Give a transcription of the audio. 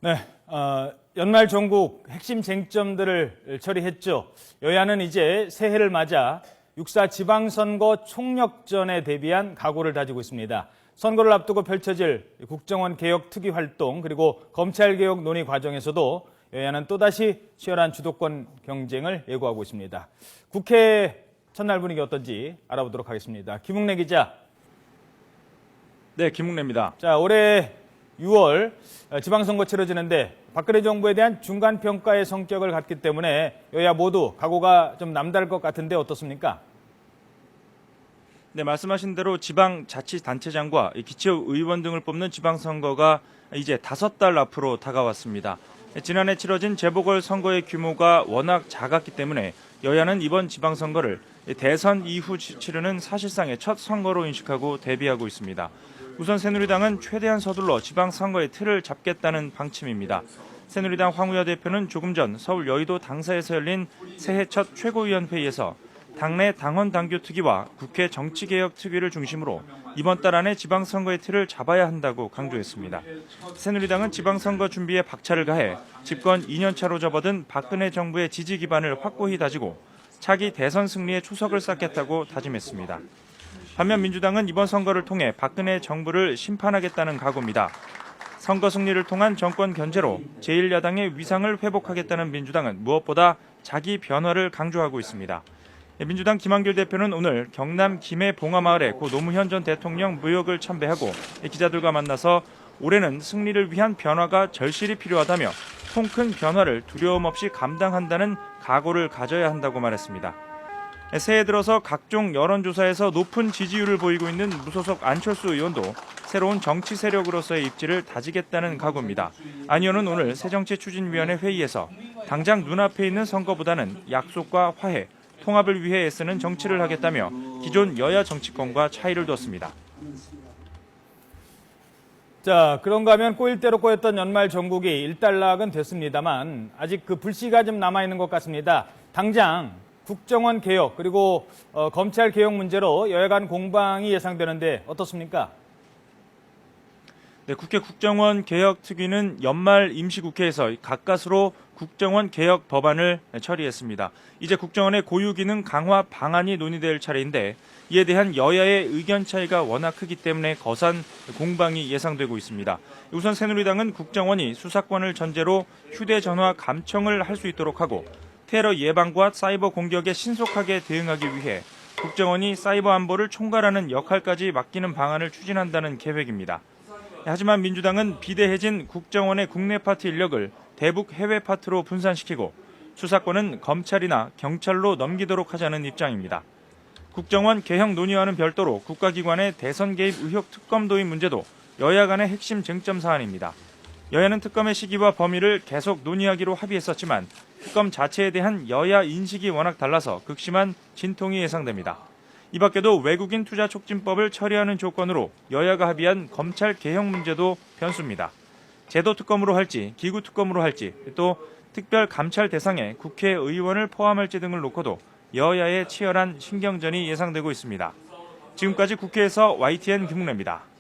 네, 연말 전국 핵심 쟁점들을 처리했죠. 여야는 이제 새해를 맞아 6.4 지방선거 총력전에 대비한 각오를 다지고 있습니다. 선거를 앞두고 펼쳐질 국정원 개혁 특위 활동 그리고 검찰 개혁 논의 과정에서도 여야는 또다시 치열한 주도권 경쟁을 예고하고 있습니다. 국회 첫날 분위기 어떤지 알아보도록 하겠습니다. 김웅래 기자. 네, 김웅래입니다. 자, 올해 6월 지방선거 치러지는데 박근혜 정부에 대한 중간평가의 성격을 갖기 때문에 여야 모두 각오가 좀 남다를 것 같은데 어떻습니까? 네, 말씀하신 대로 지방자치단체장과 기초의원 등을 뽑는 지방선거가 이제 5달 앞으로 다가왔습니다. 지난해 치러진 재보궐선거의 규모가 워낙 작았기 때문에 여야는 이번 지방선거를 대선 이후 치르는 사실상의 첫 선거로 인식하고 대비하고 있습니다. 우선 새누리당은 최대한 서둘러 지방선거의 틀을 잡겠다는 방침입니다. 새누리당 황우여 대표는 조금 전 서울 여의도 당사에서 열린 새해 첫 최고위원회의에서 당내 당헌 당규 특위와 국회 정치개혁 특위를 중심으로 이번 달 안에 지방선거의 틀을 잡아야 한다고 강조했습니다. 새누리당은 지방선거 준비에 박차를 가해 집권 2년차로 접어든 박근혜 정부의 지지 기반을 확고히 다지고 차기 대선 승리에 초석을 쌓겠다고 다짐했습니다. 반면 민주당은 이번 선거를 통해 박근혜 정부를 심판하겠다는 각오입니다. 선거 승리를 통한 정권 견제로 제1야당의 위상을 회복하겠다는 민주당은 무엇보다 자기 변화를 강조하고 있습니다. 민주당 김한길 대표는 오늘 경남 김해 봉화마을에 고 노무현 전 대통령 묘역을 참배하고 기자들과 만나서 올해는 승리를 위한 변화가 절실히 필요하다며 통큰 변화를 두려움 없이 감당한다는 각오를 가져야 한다고 말했습니다. 새해 들어서 각종 여론조사에서 높은 지지율을 보이고 있는 무소속 안철수 의원도 새로운 정치 세력으로서의 입지를 다지겠다는 각오입니다. 안 의원은 오늘 새정치추진위원회 회의에서 당장 눈앞에 있는 선거보다는 약속과 화해, 통합을 위해 애쓰는 정치를 하겠다며 기존 여야 정치권과 차이를 뒀습니다. 자, 그런가 하면 꼬일 대로 꼬였던 연말 전국이 일단락은 됐습니다만 아직 그 불씨가 좀 남아있는 것 같습니다. 당장 국정원 개혁 그리고 검찰 개혁 문제로 여야 간 공방이 예상되는데 어떻습니까? 네, 국회 국정원 개혁 특위는 연말 임시국회에서 가까스로 국정원 개혁 법안을 처리했습니다. 이제 국정원의 고유 기능 강화 방안이 논의될 차례인데 이에 대한 여야의 의견 차이가 워낙 크기 때문에 거센 공방이 예상되고 있습니다. 우선 새누리당은 국정원이 수사권을 전제로 휴대전화 감청을 할 수 있도록 하고 테러 예방과 사이버 공격에 신속하게 대응하기 위해 국정원이 사이버 안보를 총괄하는 역할까지 맡기는 방안을 추진한다는 계획입니다. 하지만 민주당은 비대해진 국정원의 국내 파트 인력을 대북 해외 파트로 분산시키고 수사권은 검찰이나 경찰로 넘기도록 하자는 입장입니다. 국정원 개혁 논의와는 별도로 국가기관의 대선 개입 의혹 특검 도입 문제도 여야 간의 핵심 쟁점 사안입니다. 여야는 특검의 시기와 범위를 계속 논의하기로 합의했었지만 특검 자체에 대한 여야 인식이 워낙 달라서 극심한 진통이 예상됩니다. 이 밖에도 외국인 투자 촉진법을 처리하는 조건으로 여야가 합의한 검찰 개혁 문제도 변수입니다. 제도 특검으로 할지 기구 특검으로 할지 또 특별 감찰 대상에 국회의원을 포함할지 등을 놓고도 여야의 치열한 신경전이 예상되고 있습니다. 지금까지 국회에서 YTN 김웅래입니다.